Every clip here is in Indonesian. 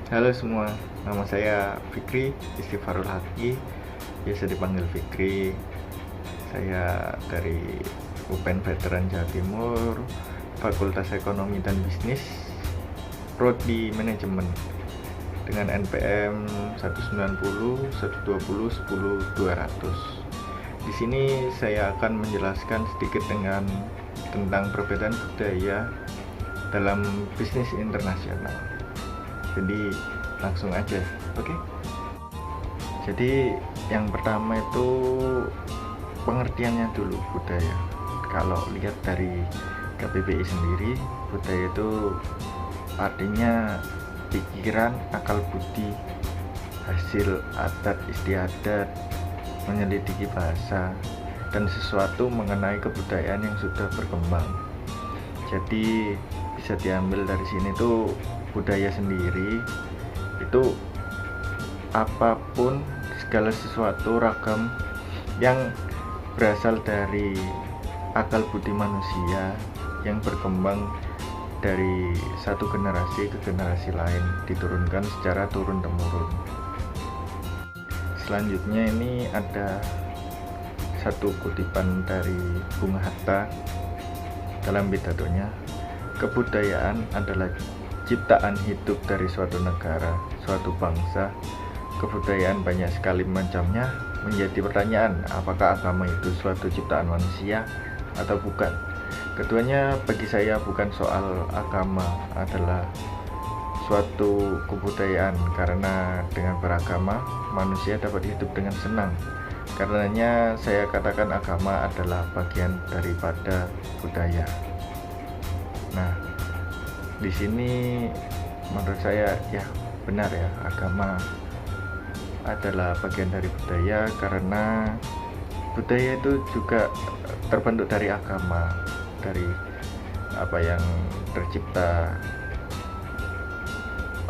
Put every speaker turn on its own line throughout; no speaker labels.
Halo semua, nama saya Fikri Istighfarul Haqi, biasa dipanggil Fikri. Saya dari UPN Veteran Jawa Timur, Fakultas Ekonomi dan Bisnis, Prodi Manajemen, dengan NPM 190 120 10 200. Di sini saya akan menjelaskan sedikit tentang perbedaan budaya dalam bisnis internasional. Jadi langsung aja, oke? Jadi yang pertama itu pengertiannya dulu budaya. Kalau lihat dari KBBI sendiri, budaya itu artinya pikiran, akal budi, hasil adat istiadat, menyelidiki bahasa, dan sesuatu mengenai kebudayaan yang sudah berkembang. Jadi bisa diambil dari sini tuh, budaya sendiri itu apapun, segala sesuatu ragam yang berasal dari akal budi manusia yang berkembang dari satu generasi ke generasi lain, diturunkan secara turun-temurun. Selanjutnya ini ada satu kutipan dari Bung Hatta dalam pidatonya, kebudayaan adalah ciptaan hidup dari suatu negara, suatu bangsa. Kebudayaan banyak sekali macamnya. Menjadi pertanyaan, apakah agama itu suatu ciptaan manusia atau bukan? Keduanya bagi saya bukan soal agama, adalah suatu kebudayaan, karena dengan beragama manusia dapat hidup dengan senang. Karenanya saya katakan agama adalah bagian daripada budaya. Nah, di sini menurut saya ya benar ya, agama adalah bagian dari budaya, karena budaya itu juga terbentuk dari agama, dari apa yang tercipta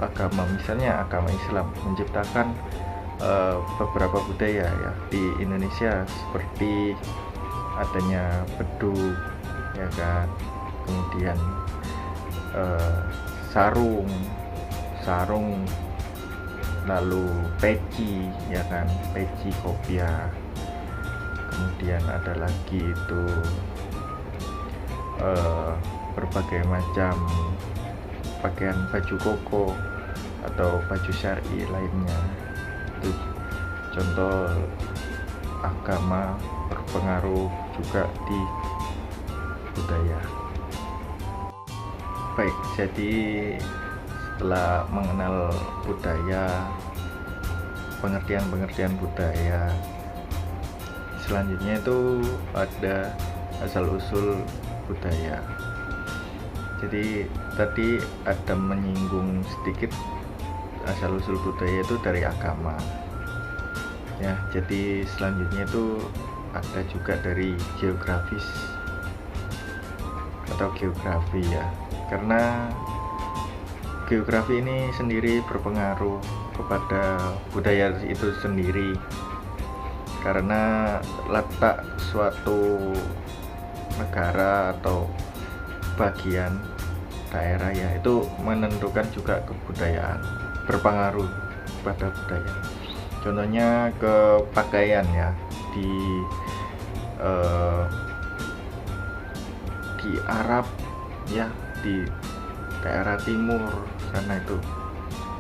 agama. Misalnya agama Islam menciptakan beberapa budaya ya di Indonesia, seperti adanya beduk ya kan, kemudian sarung, lalu peci ya kan, peci kopiah, kemudian ada lagi itu berbagai macam pakaian, baju koko atau baju syar'i lainnya. Itu contoh agama berpengaruh juga di budaya. Baik, jadi setelah mengenal budaya, pengertian budaya, selanjutnya itu ada asal-usul budaya. Jadi tadi ada menyinggung sedikit asal-usul budaya itu dari agama ya. Jadi selanjutnya itu ada juga dari geografis atau geografi ya, karena geografi ini sendiri berpengaruh kepada budaya itu sendiri, karena letak suatu negara atau bagian daerah ya itu menentukan juga kebudayaan, berpengaruh pada budaya. Contohnya ke pakaian ya, di Arab ya, di daerah timur sana itu,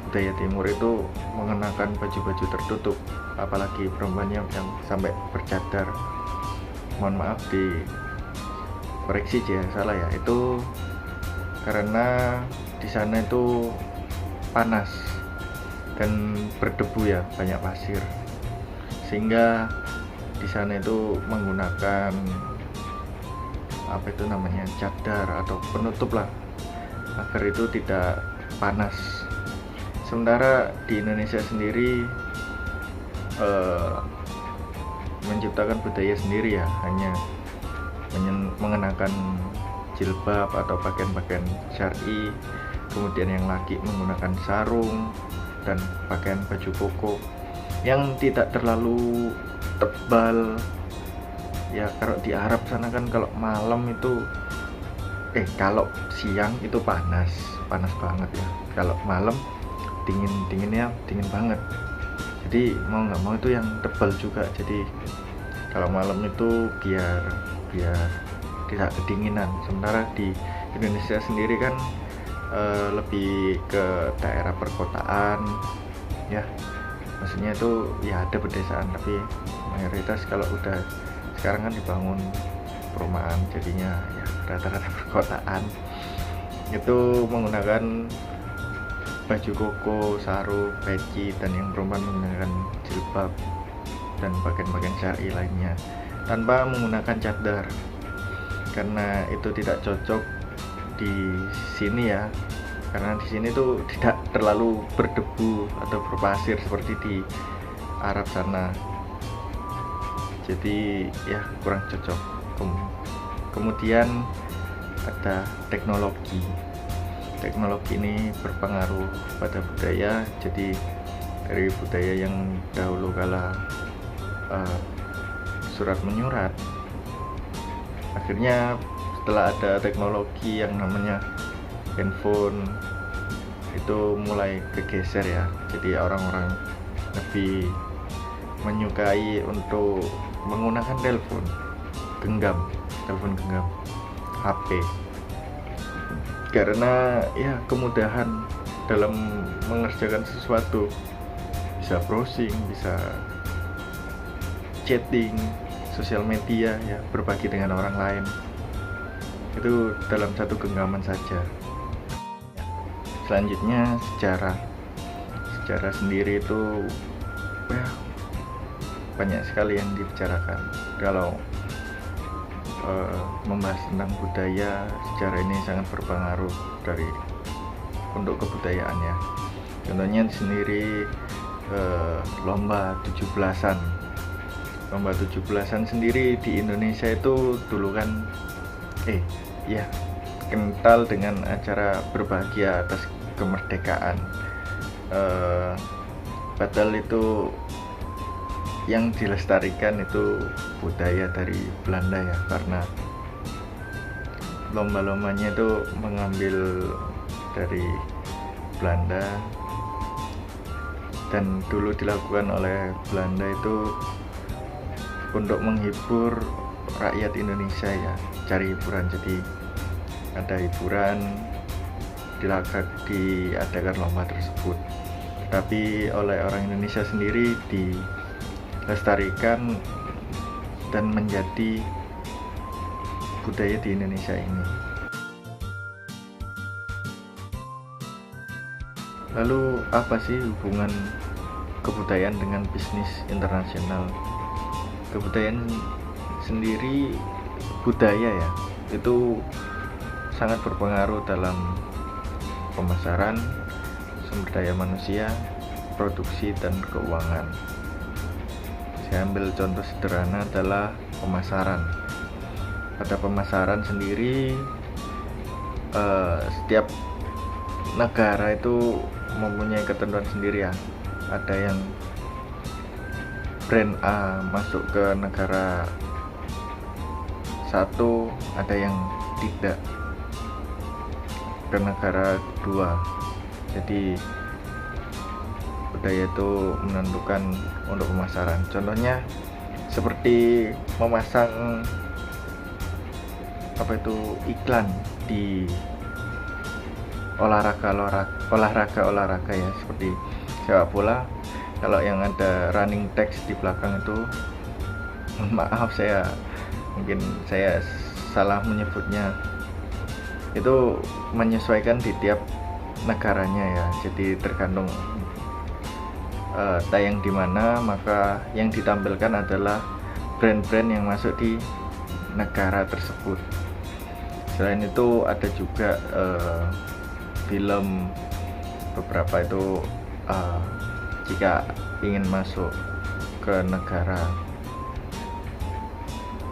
budaya timur itu mengenakan baju-baju tertutup, apalagi perempuannya yang sampai bercadar. Mohon maaf di koreksi ya salah ya, itu karena di sana itu panas dan berdebu ya, banyak pasir, sehingga di sana itu menggunakan apa itu namanya, cadar atau penutup lah, agar itu tidak panas. Sementara di Indonesia sendiri menciptakan budaya sendiri ya, hanya mengenakan jilbab atau pakaian-pakaian syar'i, kemudian yang laki menggunakan sarung dan pakaian baju koko yang tidak terlalu tebal ya. Kalau di Arab sana kan kalau malam itu kalau siang itu panas banget ya. Kalau malam dingin banget, jadi mau nggak mau itu yang tebal juga, jadi kalau malam itu biar tidak kedinginan. Sementara di Indonesia sendiri kan lebih ke daerah perkotaan ya, maksudnya itu ya ada pedesaan, tapi mayoritas kalau udah sekarang kan dibangun perumahan, jadinya ya rata-rata perkotaan. Itu menggunakan baju koko, sarung, peci, dan yang perempuan menggunakan jilbab dan bagian-bagian syar'i lainnya tanpa menggunakan cadar, karena itu tidak cocok di sini ya, karena di sini tuh tidak terlalu berdebu atau berpasir seperti di Arab sana, jadi ya kurang cocok. Kemudian ada teknologi ini berpengaruh pada budaya. Jadi dari budaya yang dahulu kala surat menyurat, akhirnya setelah ada teknologi yang namanya handphone itu mulai kegeser ya, jadi orang-orang lebih menyukai untuk menggunakan telepon genggam HP, karena ya kemudahan dalam mengerjakan sesuatu, bisa browsing, bisa chatting, sosial media ya, berbagi dengan orang lain itu dalam satu genggaman saja. Selanjutnya sejarah sendiri itu ya banyak sekali yang dibicarakan. Kalau membahas tentang budaya, sejarah ini sangat berpengaruh untuk kebudayaan ya. Contohnya sendiri lomba 17-an sendiri di Indonesia itu dulu kan kental dengan acara berbahagia atas kemerdekaan. Padahal itu yang dilestarikan itu budaya dari Belanda ya, karena lomba-lombanya itu mengambil dari Belanda, dan dulu dilakukan oleh Belanda itu untuk menghibur rakyat Indonesia ya, cari hiburan. Jadi ada hiburan, diadakan lomba tersebut, tapi oleh orang Indonesia sendiri dilestarikan dan menjadi budaya di Indonesia ini. Lalu apa sih hubungan kebudayaan dengan bisnis internasional? Kebudayaan sendiri, budaya ya, itu sangat berpengaruh dalam pemasaran, sumber daya manusia, produksi, dan keuangan. Saya ambil contoh sederhana adalah pemasaran. Pada pemasaran sendiri, setiap negara itu mempunyai ketentuan sendiri ya. Ada yang brand A masuk ke negara satu, ada yang tidak ke negara kedua. Jadi budaya itu menentukan untuk pemasaran. Contohnya seperti memasang iklan di olahraga ya, seperti sepak bola. Kalau yang ada running text di belakang itu, maaf mungkin saya salah menyebutnya, itu menyesuaikan di tiap negaranya ya. Jadi tergantung tayang di mana, maka yang ditampilkan adalah brand-brand yang masuk di negara tersebut. Selain itu ada juga film beberapa itu jika ingin masuk ke negara,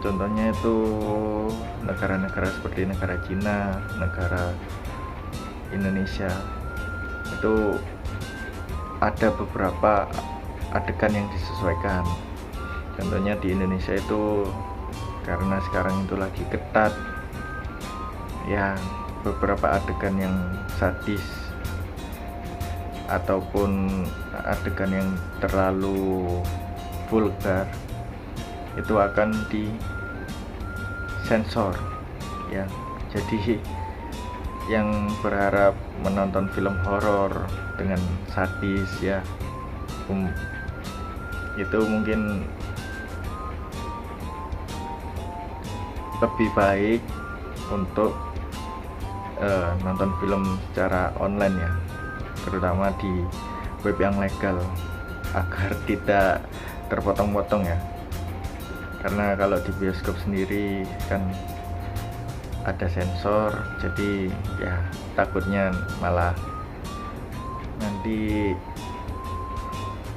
contohnya itu negara-negara seperti negara Cina, negara Indonesia, itu ada beberapa adegan yang disesuaikan. Contohnya di Indonesia itu karena sekarang itu lagi ketat ya, beberapa adegan yang sadis ataupun adegan yang terlalu vulgar itu akan disensor ya. Jadi yang berharap menonton film horor dengan sadis ya, itu mungkin lebih baik untuk nonton film secara online ya, terutama di web yang legal, agar tidak terpotong-potong ya. Karena kalau di bioskop sendiri kan ada sensor, jadi ya takutnya malah nanti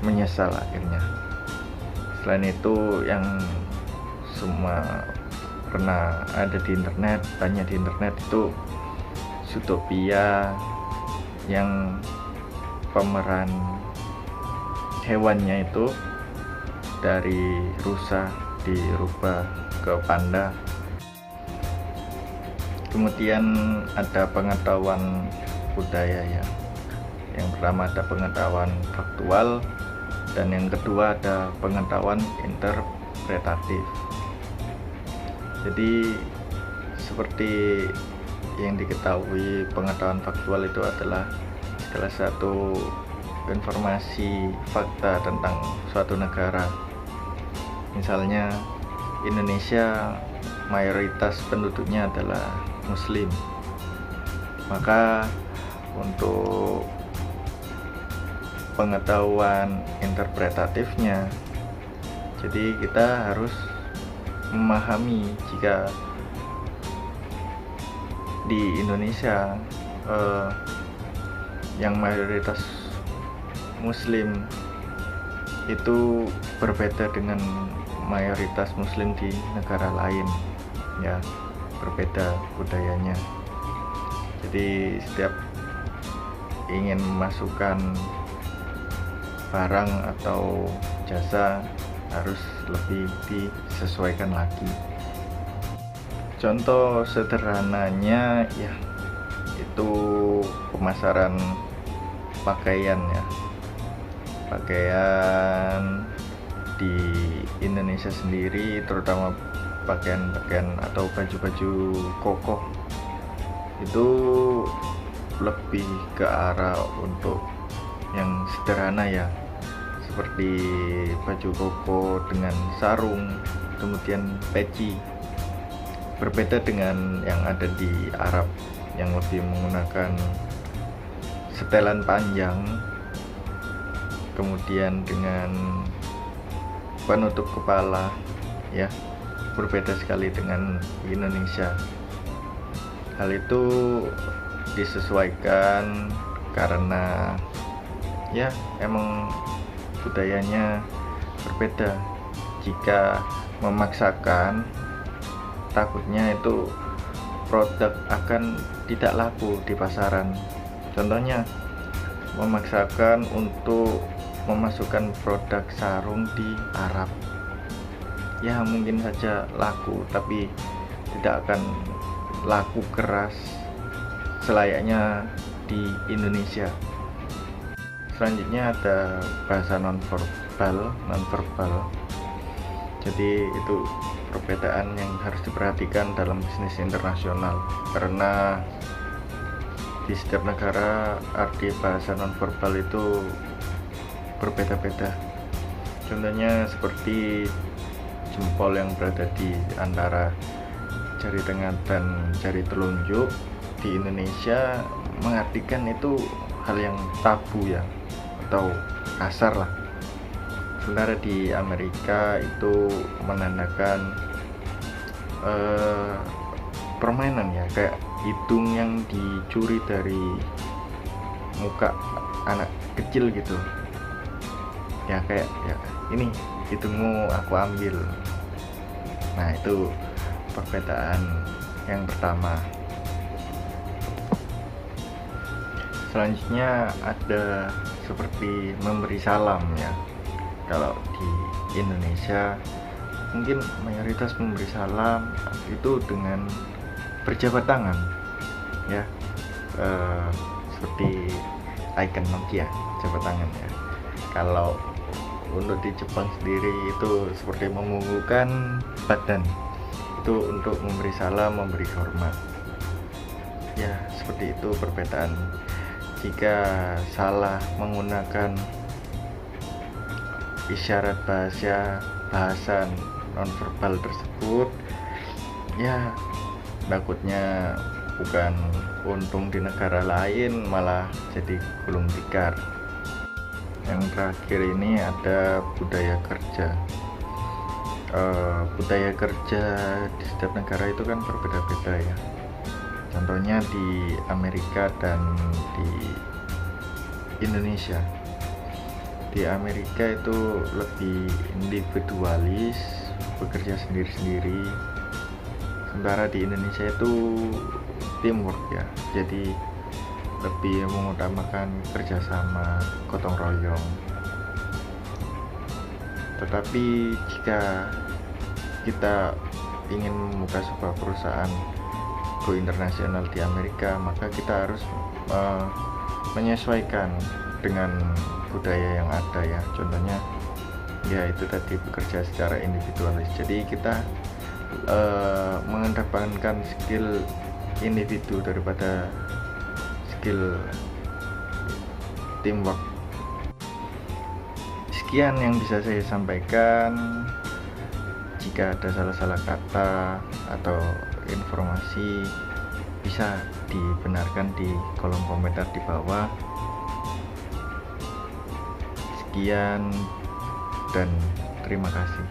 menyesal akhirnya. Selain itu, yang semua pernah ada di internet, banyak di internet itu Zootopia yang pemeran hewannya itu dari rusa dirubah ke panda. Kemudian ada pengetahuan budaya ya. Yang pertama ada pengetahuan faktual, dan yang kedua ada pengetahuan interpretatif. Jadi seperti yang diketahui, pengetahuan faktual itu adalah salah satu informasi fakta tentang suatu negara. Misalnya Indonesia mayoritas penduduknya adalah Muslim, maka untuk pengetahuan interpretatifnya, jadi kita harus memahami jika di Indonesia yang mayoritas Muslim itu berbeda dengan mayoritas Muslim di negara lain ya, berbeda budayanya. Jadi setiap ingin memasukkan barang atau jasa harus lebih disesuaikan lagi. Contoh sederhananya ya, itu pemasaran pakaian ya. Pakaian di Indonesia sendiri, terutama pakaian-pakaian atau baju-baju kokoh, itu lebih ke arah untuk yang sederhana ya, seperti baju koko dengan sarung, kemudian peci. Berbeda dengan yang ada di Arab yang lebih menggunakan setelan panjang, kemudian dengan penutup kepala ya, berbeda sekali dengan Indonesia. Hal itu disesuaikan karena ya emang budayanya berbeda. Jika memaksakan, takutnya itu produk akan tidak laku di pasaran. Contohnya memaksakan untuk memasukkan produk sarung di Arab, ya mungkin saja laku, tapi tidak akan laku keras selayaknya di Indonesia. Selanjutnya ada bahasa nonverbal. Jadi itu perbedaan yang harus diperhatikan dalam bisnis internasional, karena di setiap negara arti bahasa nonverbal itu berbeda-beda. Contohnya seperti jempol yang berada di antara jari tengah dan jari telunjuk, di Indonesia mengartikan itu hal yang tabu ya, atau kasar lah. Sementara di Amerika itu menandakan permainan ya, kayak hidung yang dicuri dari muka anak kecil gitu ya, kayak ya ini hidungmu aku ambil. Nah itu perbedaan yang pertama. Selanjutnya ada seperti memberi salam ya. Kalau di Indonesia mungkin mayoritas memberi salam itu dengan berjabat tangan ya, seperti icon Nokia jabat tangan ya. Kalau untuk di Jepang sendiri itu seperti memungkulkan badan, itu untuk memberi salam, memberi hormat ya. Seperti itu perbedaan. Jika salah menggunakan isyarat bahasa nonverbal tersebut ya, takutnya bukan untung di negara lain, malah jadi gulung tikar. Yang terakhir ini ada budaya kerja. Budaya kerja di setiap negara itu kan berbeda-beda ya. Contohnya di Amerika dan di Indonesia. Di Amerika itu lebih individualis, bekerja sendiri-sendiri. Sementara di Indonesia itu teamwork ya. Jadi lebih mengutamakan kerjasama, gotong royong. Tetapi jika kita ingin membuka sebuah perusahaan go internasional di Amerika, maka kita harus menyesuaikan dengan budaya yang ada ya. Contohnya ya itu tadi, bekerja secara individualis. Jadi kita mengedepankan skill individu daripada skill teamwork. Sekian yang bisa saya sampaikan. Jika ada salah-salah kata atau informasi, bisa dibenarkan di kolom komentar di bawah. Sekian dan terima kasih.